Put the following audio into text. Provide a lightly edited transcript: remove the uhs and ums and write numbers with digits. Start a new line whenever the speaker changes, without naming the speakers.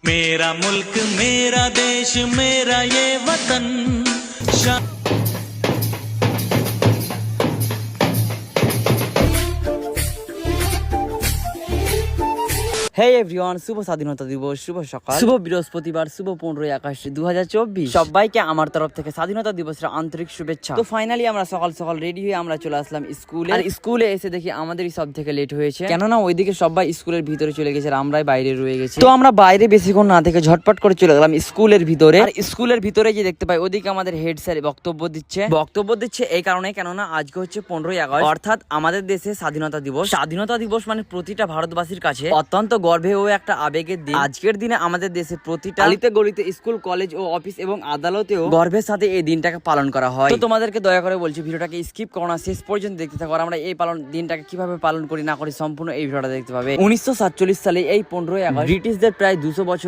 मेरा मुल्क मेरा देश मेरा ये वतन
হে এভরিওয়ান, শুভ স্বাধীনতা দিবস, শুভ সকাল, শুভ বৃহস্পতিবার, শুভ 15ই আগস্ট 2024। সবাইকে আমার তরফ থেকে স্বাধীনতা দিবসের আন্তরিক শুভেচ্ছা। তো ফাইনালি আমরা সকাল সকাল রেডি হয়ে আমরা চলে আসলাম স্কুলে। আর স্কুলে এসে দেখি আমাদেরই সব থেকে লেট হয়েছে, কেননা ওইদিকে সবাই স্কুলের ভিতরে চলে গেছে আর আমরাই বাইরে রয়ে গেছি। তো আমরা বাইরে বেশিক্ষণ না থেকে ঝটপট করে চলে গেলাম স্কুলের ভিতরে। আর স্কুলের ভিতরে যে দেখতে পাই ওদিকে আমাদের হেড স্যার বক্তব্য দিচ্ছে এই কারণে, কেননা আজকে হচ্ছে 15ই আগস্ট, অর্থাৎ আমাদের দেশে স্বাধীনতা দিবস। স্বাধীনতা দিবস মানে প্রতিটা ভারতবাসীর কাছে অত্যন্ত গর্বে ও একটা আবেগের দিন। আজকের দিনে আমাদের দেশে প্রতিটা গলিতে গলিতে স্কুল, কলেজ ও অফিস এবং আদালতেও গর্বের সাথে এই দিনটাকে পালন করা হয়। তো তোমাদেরকে দয়া করে বলছি ভিডিওটাকে স্কিপ করো না, শেষ পর্যন্ত দেখতে থাকো। আর আমরা এই দিনটাকে কিভাবে পালন করি না করি সম্পূর্ণ এই ভিডিওটা দেখতে পাবে। 1947 সালে এই 15ই আগস্ট ব্রিটিশদের প্রায় 200 বছর